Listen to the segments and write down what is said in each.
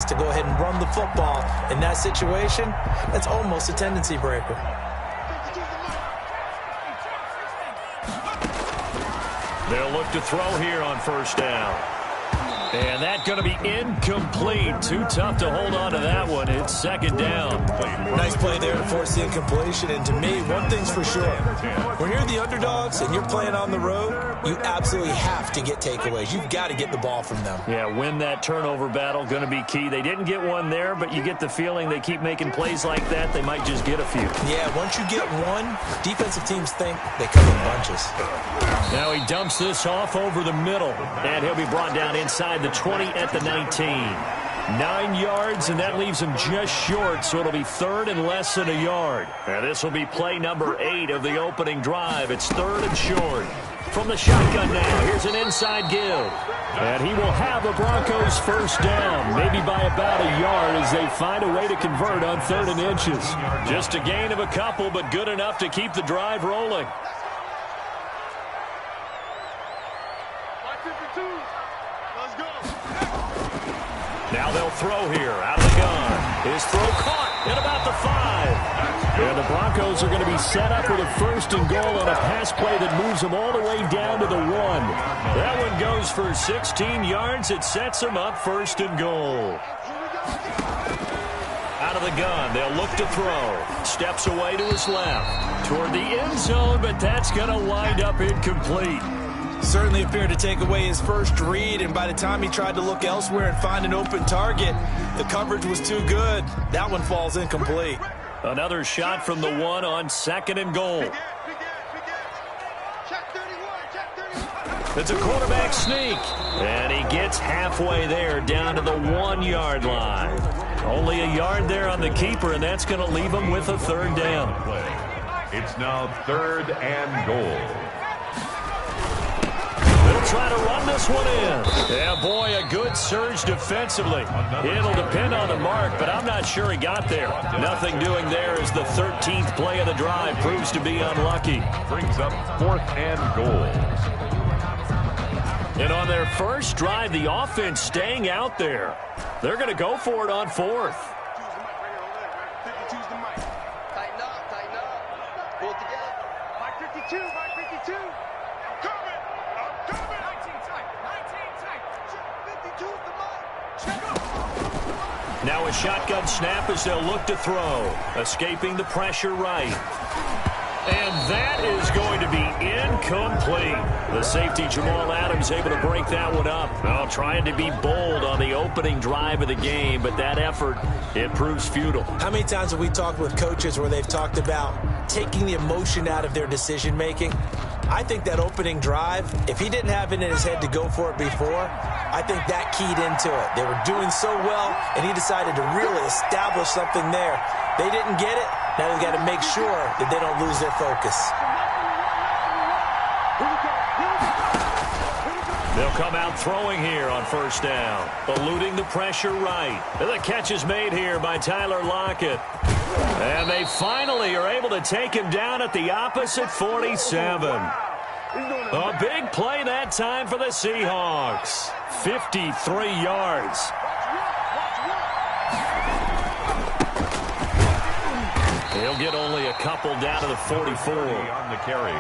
to go ahead and run the football. In that situation, that's almost a tendency breaker. They'll look to throw here on first down. And that's going to be incomplete. Too tough to hold on to that one. It's second down. Nice play there to force the incompletion. And to me, one thing's for sure. When you're the underdogs and you're playing on the road, you absolutely have to get takeaways. You've got to get the ball from them. Yeah, win that turnover battle, going to be key. They didn't get one there, but you get the feeling they keep making plays like that, they might just get a few. Yeah, once you get one, defensive teams think they come in bunches. Now he dumps this off over the middle, and he'll be brought down inside the 20 at the 19. 9 yards, and that leaves him just short, so it'll be third and less than a yard. And this will be play number 8 of the opening drive. It's third and short. From the shotgun now, here's an inside give. And he will have the Broncos first down, maybe by about a yard as they find a way to convert on 3rd and inches. Just a gain of a couple, but good enough to keep the drive rolling. Now they'll throw here out of the gun. His throw caught at about the 5. And the Broncos are going to be set up with a first and goal on a pass play that moves them all the way down to the 1. That one goes for 16 yards. It sets them up first and goal. Out of the gun, they'll look to throw. Steps away to his left. Toward the end zone, but that's going to wind up incomplete. Certainly appeared to take away his first read, and by the time he tried to look elsewhere and find an open target, the coverage was too good. That one falls incomplete. Another shot from the 1 on 2nd and goal. It's a quarterback sneak, and he gets halfway there down to the 1-yard line. Only a yard there on the keeper, and that's going to leave him with a 3rd down. It's now 3rd and goal. They'll try to run this one in. Yeah, boy, a good surge defensively. It'll depend on the mark, but I'm not sure he got there. Nothing doing there as the 13th play of the drive proves to be unlucky. Brings up 4th and goal. And on their first drive, the offense staying out there. They're going to go for it on 4th. Tighten up. Pull it together. Mike 52, Mike 52. Now a shotgun snap as they'll look to throw. Escaping the pressure right. And that is going to be incomplete. The safety Jamal Adams able to break that one up. Well, trying to be bold on the opening drive of the game, but that effort, it proves futile. How many times have we talked with coaches where they've talked about taking the emotion out of their decision-making? I think that opening drive, if he didn't have it in his head to go for it before, I think that keyed into it. They were doing so well, and he decided to really establish something there. They didn't get it. Now they've got to make sure that they don't lose their focus. They'll come out throwing here on first down, eluding the pressure right. And the catch is made here by Tyler Lockett. And they finally are able to take him down at the opposite 47. A big play that time for the Seahawks. 53 yards. He'll get only a couple down to the 44. On the carry.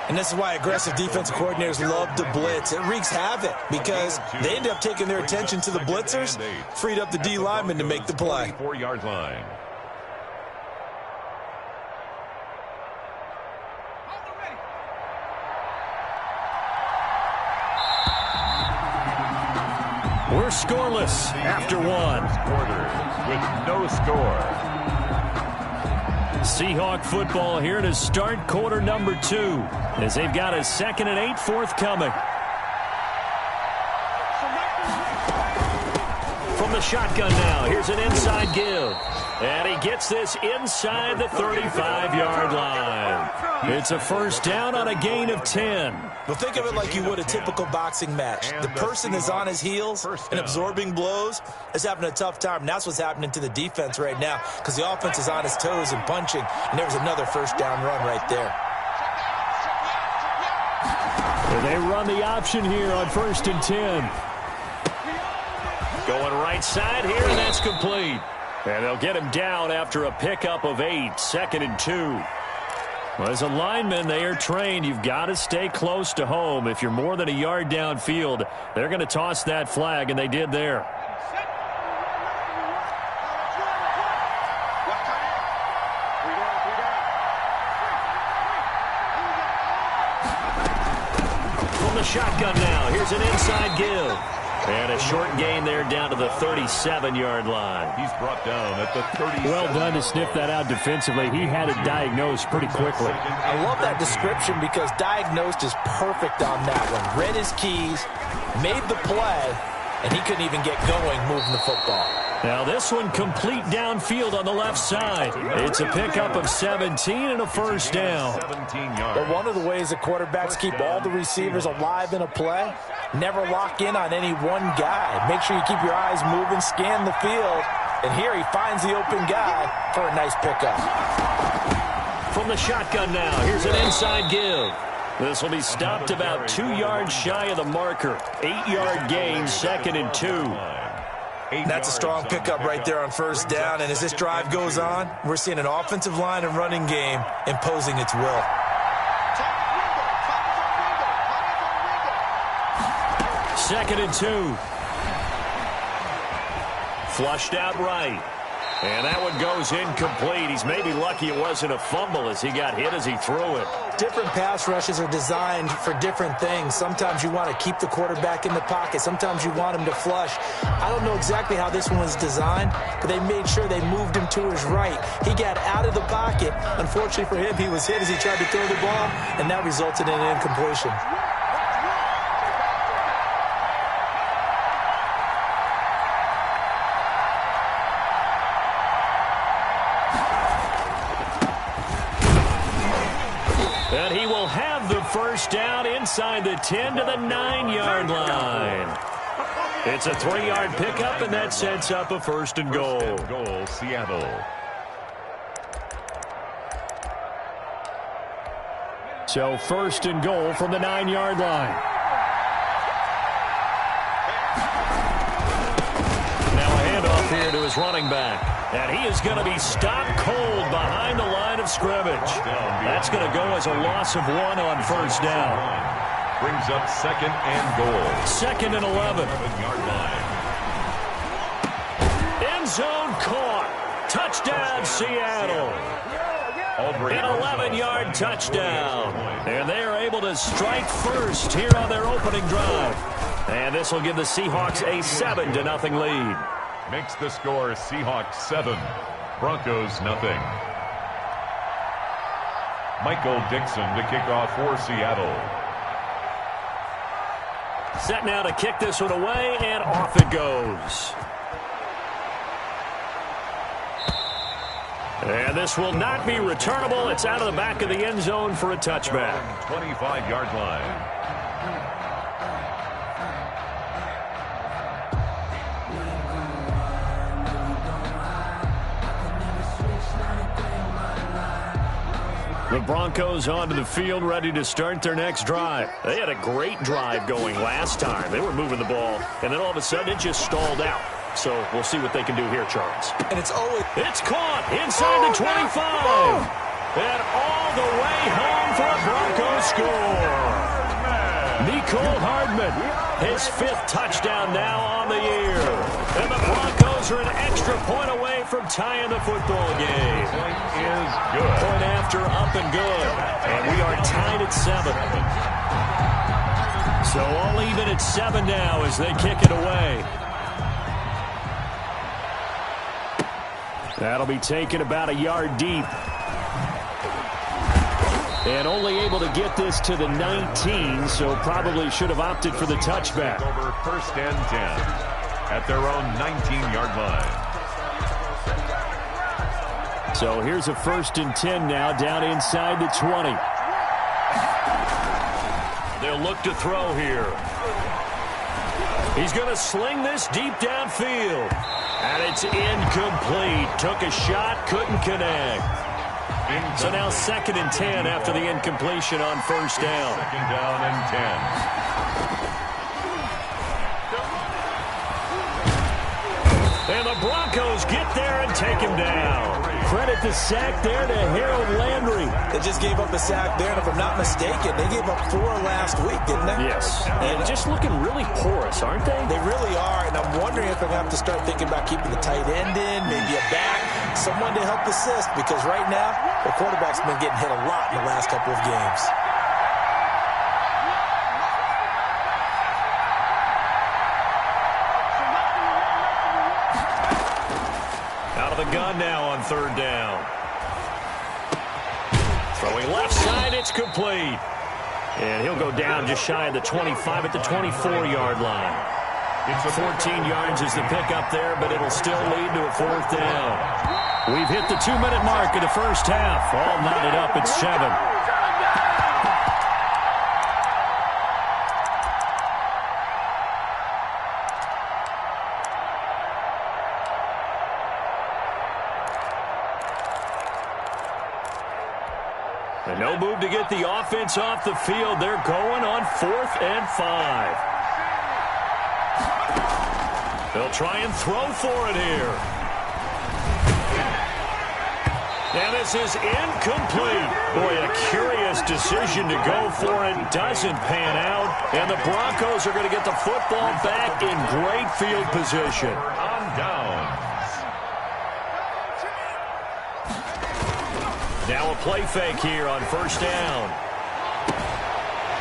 And this is why aggressive defensive coordinators love to blitz. It wreaks havoc because they end up taking their attention to the blitzers, freed up the D lineman to make the play. 4-yard line. We're scoreless after 1. Quarter with no score. Seahawk football here to start quarter number 2 as they've got a 2nd and 8 forthcoming. From the shotgun now, here's an inside give. And he gets this inside the 35-yard line. It's a first down on a gain of 10. Well, think of it like you would a typical boxing match. The person is on his heels and absorbing blows is having a tough time. And that's what's happening to the defense right now because the offense is on his toes and punching. And there was another first down run right there. And they run the option here on 1st and 10. Going right side here, and that's complete. And they'll get him down after a pickup of 8, 2nd and 2. Well, as a lineman, they are trained. You've got to stay close to home. If you're more than a yard downfield, they're going to toss that flag, and they did there. From the shotgun now, here's an inside give. And a short gain there down to the 37-yard line. He's brought down at the 30. Well done to sniff that out defensively. He had it diagnosed pretty quickly. I love that description because diagnosed is perfect on that one. Read his keys, made the play, and he couldn't even get going moving the football. Now this one complete downfield on the left side. It's a pickup of 17 and a first down. 17 yards. But one of the ways the quarterbacks keep all the receivers alive in a play, never lock in on any one guy. Make sure you keep your eyes moving, scan the field, and here he finds the open guy for a nice pickup. From the shotgun now, here's an inside give. This will be stopped about 2 yards shy of the marker. 8-yard gain, 2nd and 2. That's a strong pickup right there on first down, and as this drive goes on, we're seeing an offensive line and running game imposing its will. Second and 2. Flushed out right. And that one goes incomplete. He's maybe lucky it wasn't a fumble as he got hit as he threw it. Different pass rushes are designed for different things. Sometimes you want to keep the quarterback in the pocket. Sometimes you want him to flush. I don't know exactly how this one was designed, but they made sure they moved him to his right. He got out of the pocket. Unfortunately for him, he was hit as he tried to throw the ball, and that resulted in an incompletion. And he will have the first down inside the 10 to the 9-yard line. It's a 3-yard pickup, and that sets up a first and goal. Goal, Seattle. So first and goal from the 9-yard line. Now a handoff here to his running back. And he is going to be stopped cold behind the line of scrimmage. That's going to go as a loss of 1 on first down. Brings up 2nd and goal. 2nd and 11. 11-yard line. End zone caught. Touchdown, Seattle. An 11-yard touchdown. And they are able to strike first here on their opening drive. And this will give the Seahawks a 7-0 lead. Makes the score Seahawks 7, Broncos 0. Michael Dixon to kick off for Seattle. Set now to kick this one away, and off it goes. And this will not be returnable. It's out of the back of the end zone for a touchback. 25-yard line. The Broncos onto the field, ready to start their next drive. They had a great drive going last time. They were moving the ball, and then all of a sudden it just stalled out. So we'll see what they can do here, Charles. And it's caught inside the 25. And all the way home for a Broncos score. Mecole Hardman, his 5th touchdown now on the year. And the Broncos are an extra point away from tying the football game. Point is good. Point after up and good. And we are tied at 7. So all even at 7 now as they kick it away. That'll be taken about a yard deep. And only able to get this to the 19, so probably should have opted for the touchback. Over 1st and 10 at their own 19-yard line. So here's a 1st and 10 now down inside the 20. They'll look to throw here. He's going to sling this deep downfield. And it's incomplete. Took a shot, couldn't connect. So now 2nd and 10 after the incompletion on first down. 2nd down and 10. take him down. Credit the sack there to Harold Landry. They just gave up a sack there, and if I'm not mistaken, they gave up 4 last week, didn't they? Yes, and just looking really porous, aren't they? They really are, and I'm wondering if they're going to have to start thinking about keeping the tight end in, maybe a back, someone to help assist, because right now, the quarterback's been getting hit a lot in the last couple of games. The gun now on 3rd down. Throwing left side, it's complete. And he'll go down just shy of the 25 at the 24-yard line. 14 yards is the pickup there, but it'll still lead to a 4th down. We've hit the 2-minute mark of the first half. All knotted up at 7. And no move to get the offense off the field. They're going on 4th and 5. They'll try and throw for it here. And this is incomplete. Boy, a curious decision to go for it. Doesn't pan out. And the Broncos are going to get the football back in great field position. On down. Now a play fake here on 1st down.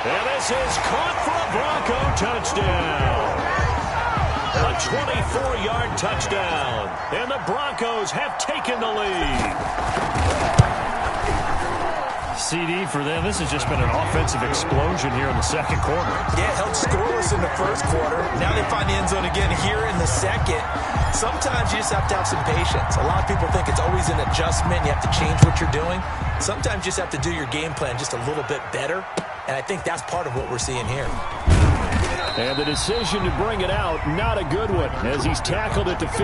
And this is caught for a Bronco touchdown. A 24-yard touchdown. And the Broncos have taken the lead. CD for them, this has just been an offensive explosion here in the 2nd quarter. Yeah, held scoreless in the 1st quarter. Now they find the end zone again here in the 2nd. Sometimes you just have to have some patience. A lot of people think it's always an adjustment. You have to change what you're doing. Sometimes you just have to do your game plan just a little bit better. And I think that's part of what we're seeing here. And the decision to bring it out, not a good one, as he's tackled it to 15.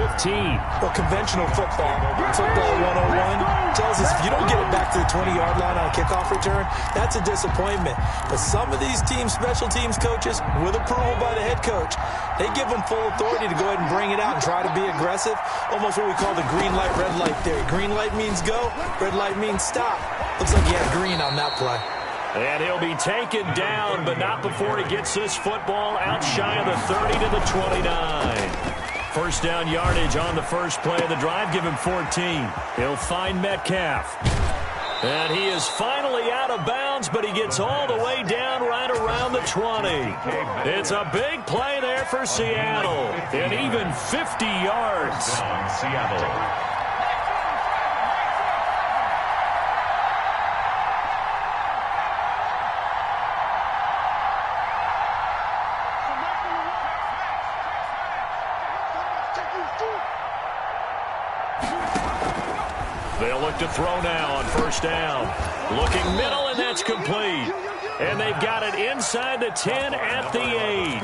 Well, conventional football 101, tells us if you don't get it back to the 20-yard line on a kickoff return, that's a disappointment. But some of these teams, special teams coaches, with approval by the head coach, they give them full authority to go ahead and bring it out and try to be aggressive. Almost what we call the green light, red light theory. Green light means go, red light means stop. Looks like he had green on that play. And he'll be taken down, but not before he gets this football out shy of the 30 to the 29. 1st down yardage on the first play of the drive. Give him 14. He'll find Metcalf. And he is finally out of bounds, but he gets all the way down right around the 20. It's a big play there for Seattle. And even 50 yards. Seattle. They'll look to throw now on 1st down. Looking middle, and that's complete. And they've got it inside the 10 at the 8.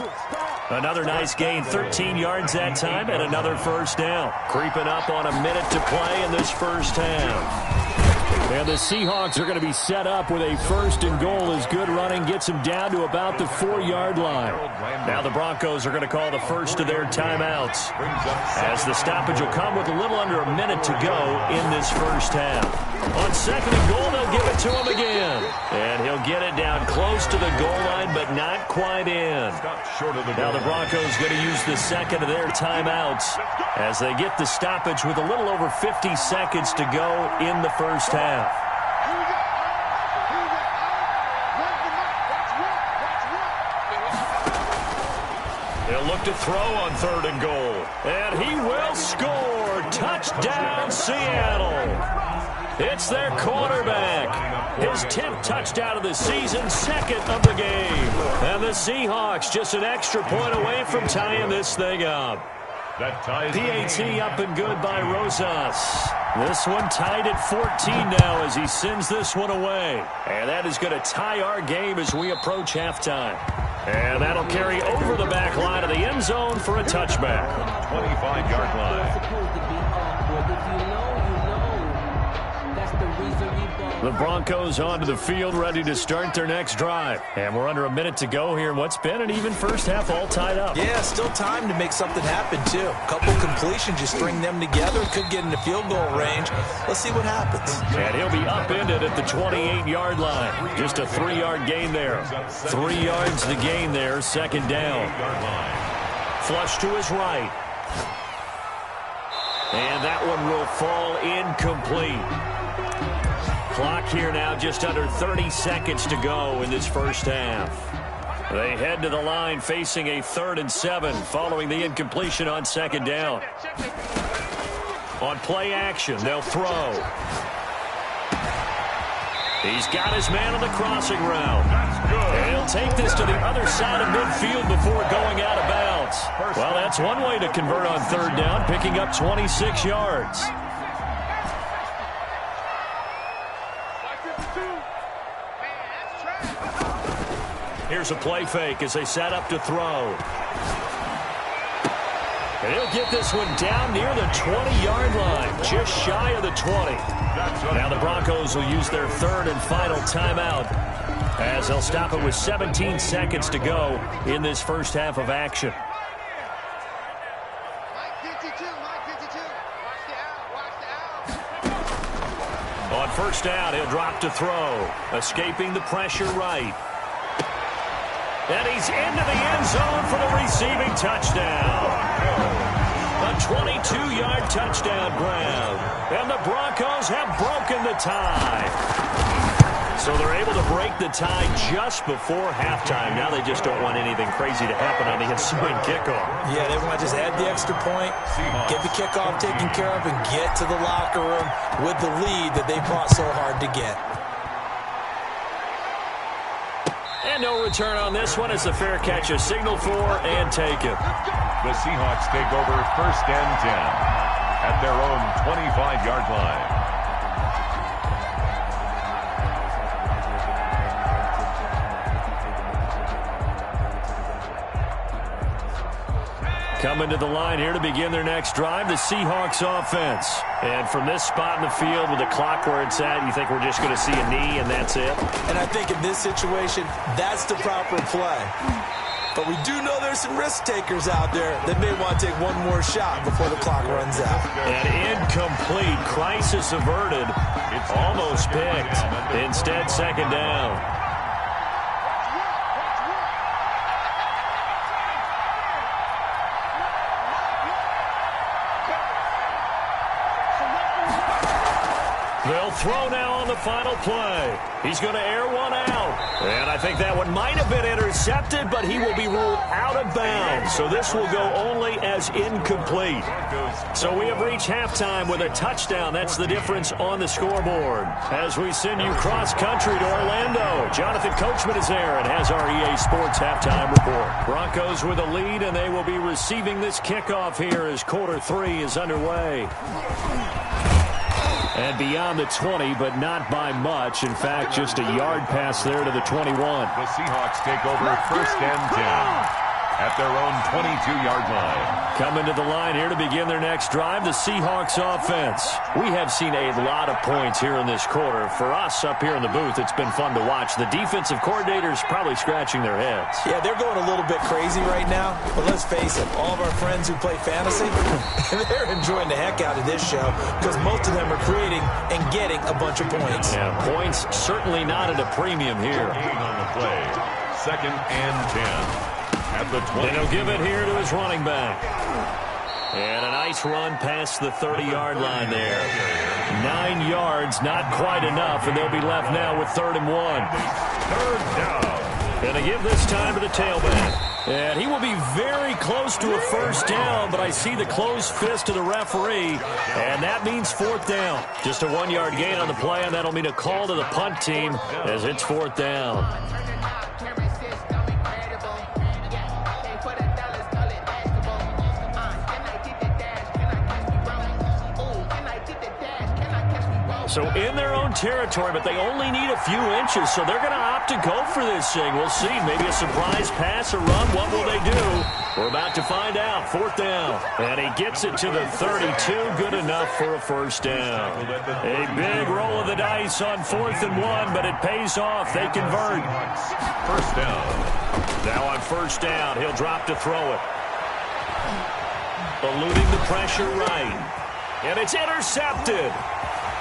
Another nice gain, 13 yards that time, and another 1st down. Creeping up on a minute to play in this first half. And the Seahawks are going to be set up with a 1st and goal as good running gets them down to about the 4-yard line. Now the Broncos are going to call the first of their timeouts, as the stoppage will come with a little under a minute to go in this first half. On 2nd and goal, they'll give it to him again. And he'll get it down close to the goal line, but not quite in. Now the Broncos going to use the 2nd of their timeouts as they get the stoppage with a little over 50 seconds to go in the first half. They'll look to throw on 3rd and goal. And he will score. Touchdown, Seattle. It's their quarterback. His 10th touchdown of the season, 2nd of the game. And the Seahawks just an extra point away from tying this thing up. PAT up and good by Rosas. This one tied at 14 now as he sends this one away. And that is going to tie our game as we approach halftime. And that'll carry over the back line of the end zone for a touchback. 25-yard line. Supposed to be awkward. If you know, you know. That's the reason we ball. The Broncos onto the field, ready to start their next drive. And we're under a minute to go here in what's been an even first half, all tied up. Yeah, still time to make something happen, too. A couple completions, you string them together, could get into field goal range. Let's see what happens. And he'll be upended at the 28-yard line. Just a 3-yard gain there. 3 yards to gain there, second down. Flush to his right. And that one will fall incomplete. Clock here now, just under 30 seconds to go in this first half. They head to the line facing a 3rd and 7 following the incompletion on second down. On play action, they'll throw. He's got his man on the crossing route. And he'll take this to the other side of midfield before going out of bounds. Well, that's one way to convert on third down, picking up 26 yards. Here's a play fake as they set up to throw. And he'll get this one down near the 20-yard line, just shy of the 20. Now the Broncos will use their 3rd and final timeout as they'll stop it with 17 seconds to go in this first half of action. On first down, he'll drop to throw, escaping the pressure right. And he's into the end zone for the receiving touchdown. A 22-yard touchdown grab. And the Broncos have broken the tie. So they're able to break the tie just before halftime. Now they just don't want anything crazy to happen on the ensuing kickoff. Yeah, they want to just add the extra point, get the kickoff taken care of, and get to the locker room with the lead that they fought so hard to get. And no return on this one as the fair catch is signaled for and taken. The Seahawks take over 1st and 10 at their own 25-yard line. Coming to the line here to begin their next drive, the Seahawks offense. And from this spot in the field with the clock where it's at, you think we're just going to see a knee and that's it? And I think in this situation, that's the proper play. But we do know there's some risk takers out there that may want to take one more shot before the clock runs out. And incomplete. Crisis averted. It's almost picked. Instead, second down. They'll throw now on the final play. He's going to air one out. And I think that one might have been intercepted, but he will be ruled out of bounds. So this will go only as incomplete. So we have reached halftime with a touchdown. That's the difference on the scoreboard. As we send you cross-country to Orlando, Jonathan Coachman is there and has our EA Sports halftime report. Broncos with a lead, and they will be receiving this kickoff here as quarter 3 is underway. And beyond the 20, but not by much. In fact, just a yard pass there to the 21. The Seahawks take over 1st and 10 at their own 22-yard line. Coming to the line here to begin their next drive, the Seahawks offense. We have seen a lot of points here in this quarter. For us up here in the booth, it's been fun to watch. The defensive coordinators probably scratching their heads. Yeah, they're going a little bit crazy right now. But let's face it, all of our friends who play fantasy, they're enjoying the heck out of this show because most of them are creating and getting a bunch of points. Yeah, points certainly not at a premium here. Gain on the play. 2nd and 10. At the 20. And he'll give it here to his running back. And a nice run past the 30-yard line there. 9 yards, not quite enough, and they'll be left now with 3rd and 1. 3rd down. Going to give this time to the tailback. And he will be very close to a first down, but I see the closed fist of the referee, and that means 4th down. Just a 1-yard gain on the play, and that'll mean a call to the punt team as it's 4th down. So in their own territory, but they only need a few inches, so they're going to opt to go for this thing. We'll see. Maybe a surprise pass or run. What will they do? We're about to find out. 4th down. And he gets it to the 32. Good enough for a first down. A big roll of the dice on 4th and 1, but it pays off. They convert. First down. Now on first down, he'll drop to throw it. Eluding the pressure right. And it's intercepted.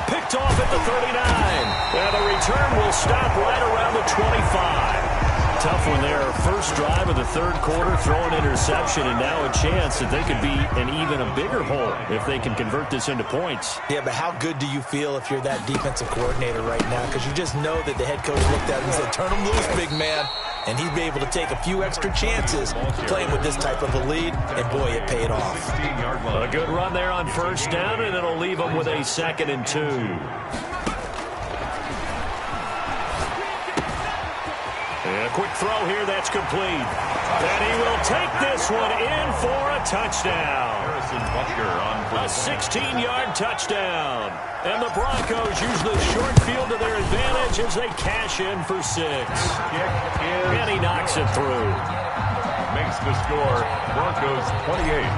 Picked off at the 39. And the return will stop right around the 25. Tough one there. First drive of the third quarter, throwing interception, and now a chance that they could be in even a bigger hole if they can convert this into points. Yeah, but how good do you feel if you're that defensive coordinator right now? Because you just know that the head coach looked at him and said, turn him loose, big man. And he'd be able to take a few extra chances playing with this type of a lead, and boy, it paid off. A good run there on first down, and it'll leave them with a 2nd and 2. And a quick throw here, that's complete. And he will take this one in for a touchdown. Harrison Butker on a 16-yard touchdown. And the Broncos use the short field to their advantage as they cash in for 6. And he knocks it through. Makes the score Broncos 28,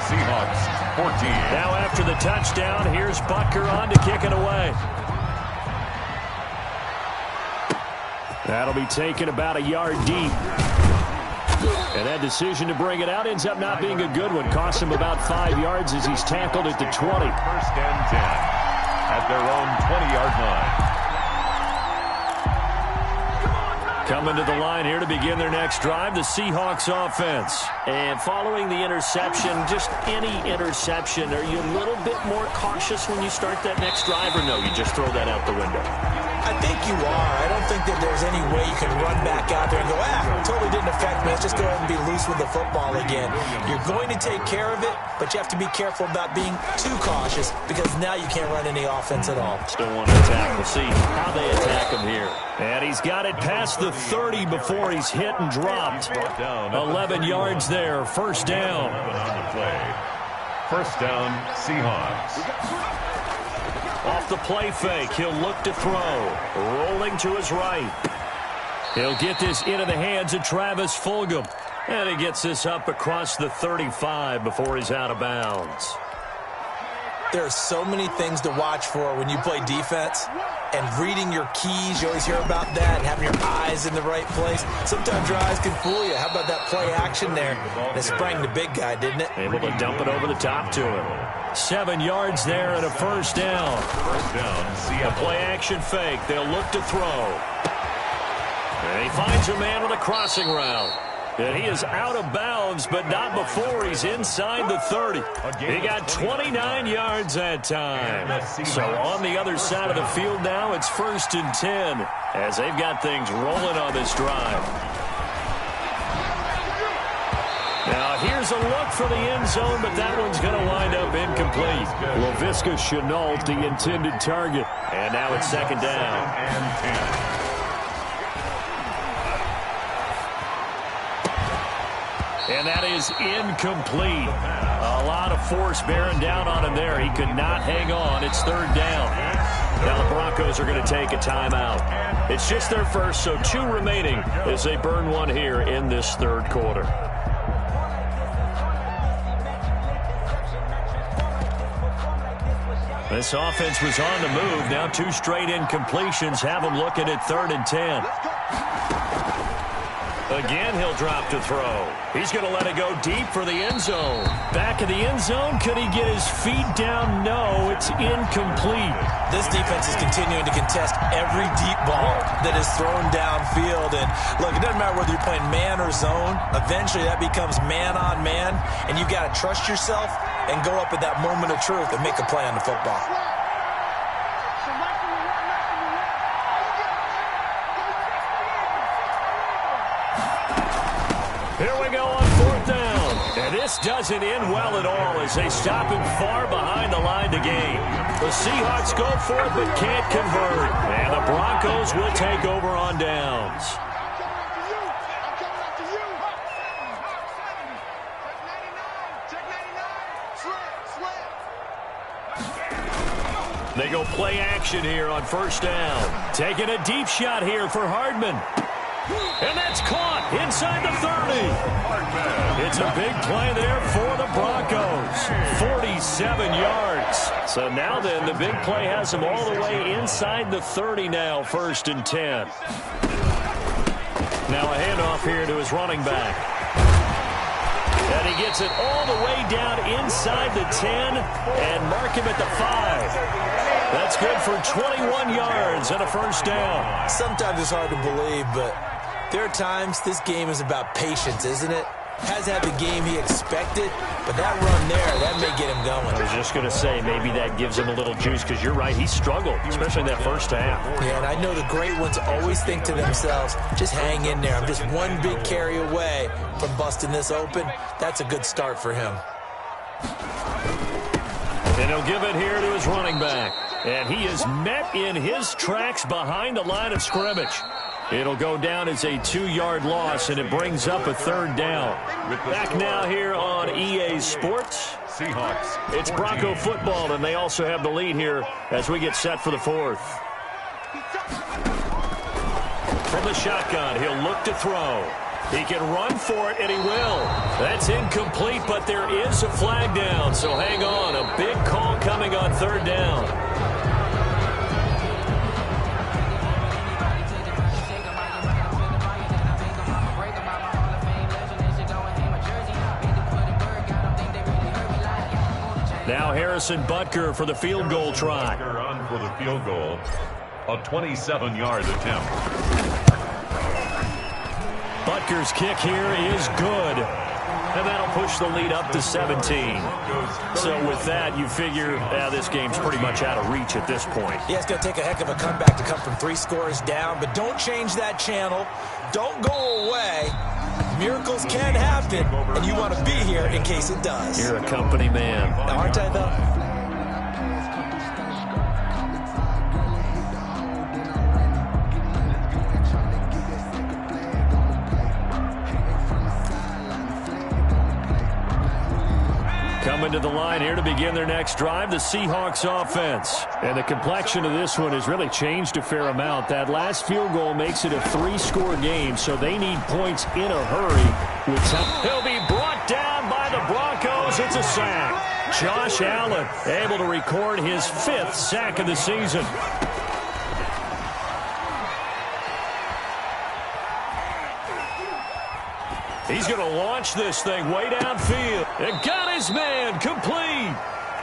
Seahawks 14. Now after the touchdown, here's Butker on to kick it away. That'll be taken about a yard deep. And that decision to bring it out ends up not being a good one. Cost him about 5 yards as he's tackled at the 20. First and 10 at their own 20-yard line. Coming to the line here to begin their next drive, the Seahawks offense. And following the interception, just any interception, are you a little bit more cautious when you start that next drive, or no, you just throw that out the window? I think you are. I don't think that there's any way you can run back out there and go, totally didn't affect me. Let's just go ahead and be loose with the football again. You're going to take care of it, but you have to be careful about being too cautious because now you can't run any offense at all. Still want to attack. We'll see how they attack him here. And he's got it past the 30 before he's hit and dropped. 11 yards there. First down. On the play. First down, Seahawks. Off the play fake, he'll look to throw. Rolling to his right. He'll get this into the hands of Travis Fulgham. And he gets this up across the 35 before he's out of bounds. There are so many things to watch for when you play defense. And reading your keys, you always hear about that, and having your eyes in the right place. Sometimes your eyes can fool you. How about that play action there? And it sprang the big guy, didn't it? Able to dump it over the top to him. 7 yards there and a first down. First down, A play action fake. They'll look to throw. And he finds a man with a crossing route. And he is out of bounds, but not before he's inside the 30. He got 29 yards that time. So on the other side of the field now, it's 1st and 10 as they've got things rolling on this drive. Now here's a look for the end zone, but that one's going to wind up incomplete. Laviska Shenault, the intended target. And now it's 2nd down. and 10. And that is incomplete. A lot of force bearing down on him there. He could not hang on. It's 3rd down. Now the Broncos are going to take a timeout. It's just their first, so 2 remaining as they burn one here in this 3rd quarter. This offense was on the move. Now 2 straight incompletions have them looking at 3rd and 10. Again, he'll drop to throw. He's going to let it go deep for the end zone. Back of the end zone. Could he get his feet down? No, it's incomplete. This defense is continuing to contest every deep ball that is thrown downfield. And look, it doesn't matter whether you're playing man or zone. Eventually, that becomes man on man. And you've got to trust yourself and go up at that moment of truth and make a play on the football. Here we go on 4th down. And this doesn't end well at all as they stop him far behind the line to gain. The Seahawks go for it but can't convert. And the Broncos will take over on downs. They go play action here on first down. Taking a deep shot here for Hardman. And that's caught inside the 30. It's a big play there for the Broncos. 47 yards. So now then, the big play has them all the way inside the 30 now, 1st and 10. Now a handoff here to his running back. And he gets it all the way down inside the 10 and mark him at the 5. That's good for 21 yards and a first down. Sometimes it's hard to believe, but there are times this game is about patience, isn't it? Hasn't had the game he expected, but that run there, that may get him going. I was just going to say, maybe that gives him a little juice, because you're right, he struggled, especially in that first half. Yeah, and I know the great ones always think to themselves, just hang in there. I'm just one big carry away from busting this open. That's a good start for him. And he'll give it here to his running back. And he is met in his tracks behind the line of scrimmage. It'll go down as a 2-yard loss, and it brings up a 3rd down. Back now here on EA Sports. Seahawks. It's Bronco football, and they also have the lead here as we get set for the 4th. From the shotgun, he'll look to throw. He can run for it, and he will. That's incomplete, but there is a flag down, so hang on. A big call coming on 3rd down. Now Harrison Butker for the field goal try. On for the field goal. A 27-yard attempt. Butker's kick here is good. And that'll push the lead up to 17. So with that, you figure this game's pretty much out of reach at this point. Yeah, it's going to take a heck of a comeback to come from 3 scores down, but don't change that channel. Don't go away. Miracles can happen, and you want to be here in case it does. You're a company man. Aren't I, though? Coming to the line here to begin their next drive, the Seahawks offense. And the complexion of this one has really changed a fair amount. That last field goal makes it a 3-score game, so they need points in a hurry. He'll be brought down by the Broncos. It's a sack. Josh Allen able to record his 5th sack of the season. He's going to launch this thing way downfield. And got his man complete.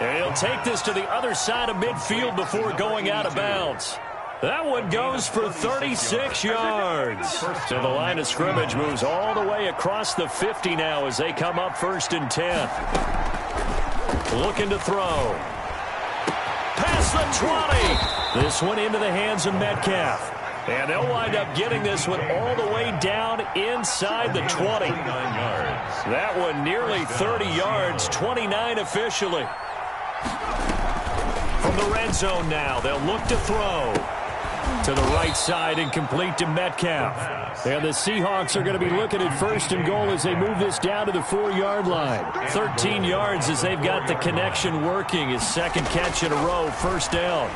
And he'll take this to the other side of midfield before going out of bounds. That one goes for 36 yards. So the line of scrimmage moves all the way across the 50 now as they come up 1st and 10. Looking to throw. Past the 20. This one into the hands of Metcalf. And they'll wind up getting this one all the way down inside the 20. That one nearly 30 yards, 29 officially. From the red zone now, they'll look to throw. To the right side and complete to Metcalf. And the Seahawks are going to be looking at 1st and goal as they move this down to the 4-yard line. 13 yards as they've got the connection working. His 2nd catch in a row, 1st down.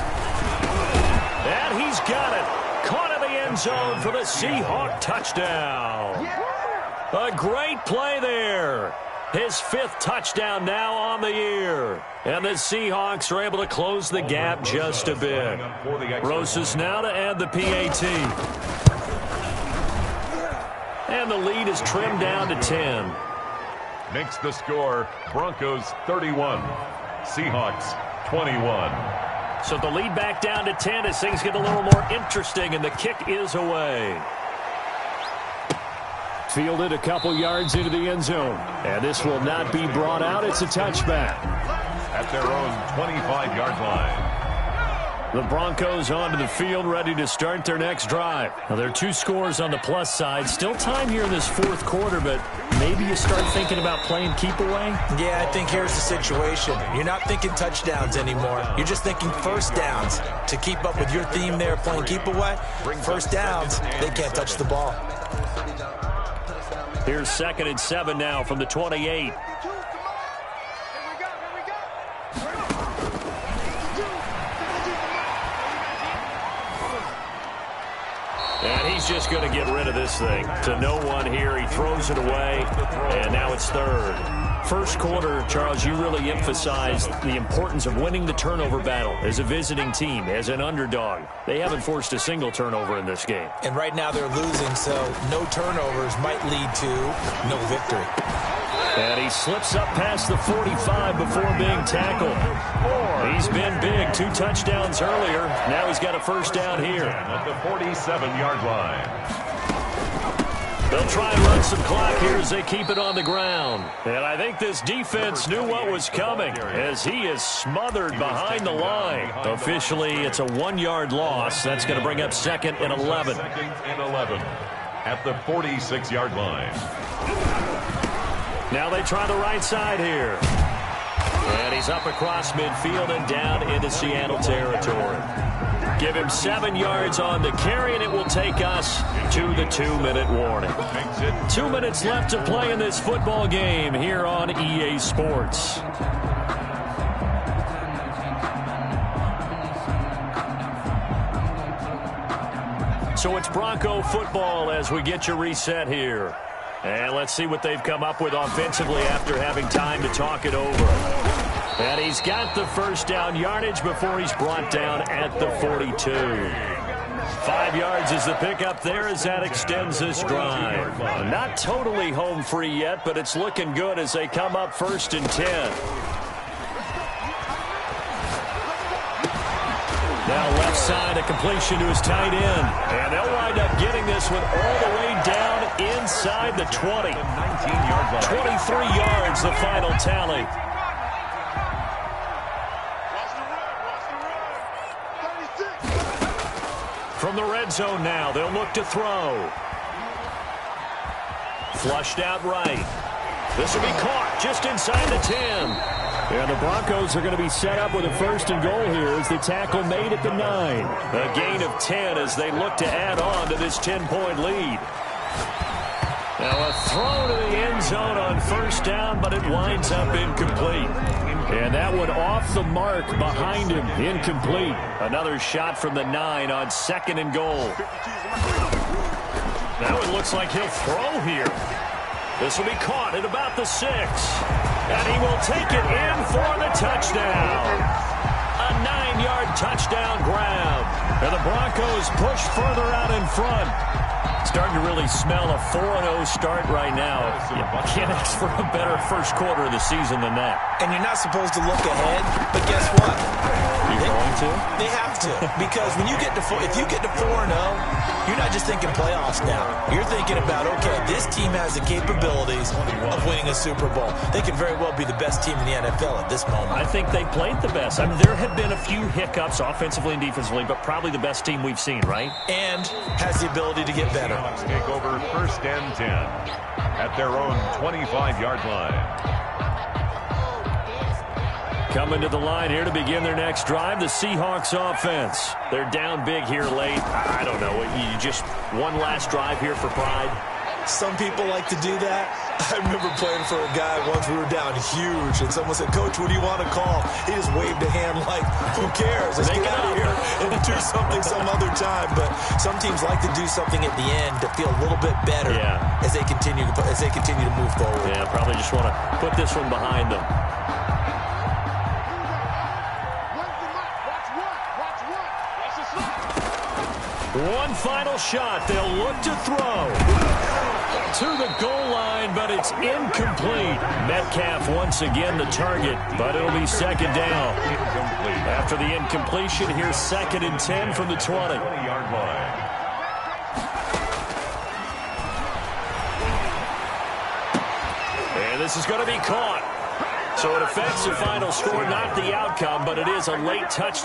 And he's got it. Caught in the end zone for the Seahawk touchdown. A great play there. His 5th touchdown now on the year. And the Seahawks are able to close the gap just a bit. Rosas now to add the PAT. And the lead is trimmed down to 10. Makes the score Broncos 31, Seahawks 21. So the lead back down to 10 as things get a little more interesting, and the kick is away. Fielded a couple yards into the end zone. And this will not be brought out. It's a touchback. At their own 25-yard line. The Broncos onto the field, ready to start their next drive. Now, there are 2 scores on the plus side. Still time here in this 4th quarter, but maybe you start thinking about playing keep away? Yeah, I think here's the situation. You're not thinking touchdowns anymore. You're just thinking first downs. To keep up with your theme there, playing keep away, first downs, they can't touch the ball. Here's 2nd and 7 now from the 28. just going to get rid of this thing. To no one here. He throws it away, and now it's third. First quarter, Charles, you really emphasized the importance of winning the turnover battle as a visiting team, as an underdog. They haven't forced a single turnover in this game. And right now they're losing, so no turnovers might lead to no victory. And he slips up past the 45 before being tackled. He's been big. 2 touchdowns earlier. Now he's got a first down here. At the 47-yard line. They'll try and run some clock here as they keep it on the ground. And I think this defense knew what was coming as he is smothered behind the line. Officially, it's a 1-yard loss. That's going to bring up 2nd and 11. 2nd and 11 at the 46-yard line. Now they try the right side here. And he's up across midfield and down into Seattle territory. Give him 7 yards on the carry, and it will take us to the 2-minute warning. 2 minutes left to play in this football game here on EA Sports. So it's Bronco football as we get you reset here. And let's see what they've come up with offensively after having time to talk it over. And he's got the first down yardage before he's brought down at the 42. 5 yards is the pickup there as that extends this drive. Not totally home free yet, but it's looking good as they come up 1st and 10. Now left side, a completion to his tight end. And they'll wind up getting this one all the way down inside the 20. 23 yards, the final tally. From the red zone now, they'll look to throw. Flushed out right. This will be caught just inside the 10. And the Broncos are going to be set up with a 1st and goal here as the tackle made at the 9. A gain of 10 as they look to add on to this 10-point lead. Now a throw to the end zone on 1st down, but it winds up incomplete. And that one off the mark behind him, incomplete. Another shot from the 9 on 2nd and goal. Now it looks like he'll throw here. This will be caught at about the 6. And he will take it in for the touchdown. A 9-yard touchdown grab. And the Broncos push further out in front. Starting to really smell a 4-0 start right now. You can't ask for a better first quarter of the season than that. And you're not supposed to look ahead, but guess what? You're going to? They have to. Because when you get to if you get to 4-0, you're not just thinking playoffs now. You're thinking about, okay, this team has the capabilities of winning a Super Bowl. They could very well be the best team in the NFL at this moment. I think they played the best. I mean, there have been a few hiccups offensively and defensively, but probably the best team we've seen, right? And has the ability to get better. Take over 1st and 10 at their own 25-yard line. Coming to the line here to begin their next drive, the Seahawks offense. They're down big here late. I don't know. You just one last drive here for pride? Some people like to do that. I remember playing for a guy once. We were down huge, and someone said, "Coach, what do you want to call?" He just waved a hand like, "Who cares? Let's get out of here and do something some other time." But some teams like to do something at the end to feel a little bit better as they continue to move forward. Yeah, probably just want to put this one behind them. One final shot. They'll look to throw to the goal line, but it's incomplete. Metcalf once again the target, but it'll be 2nd down. After the incompletion, here's 2nd and 10 from the 20-yard line. And this is going to be caught. So it affects the final score, not the outcome, but it is a late touchdown.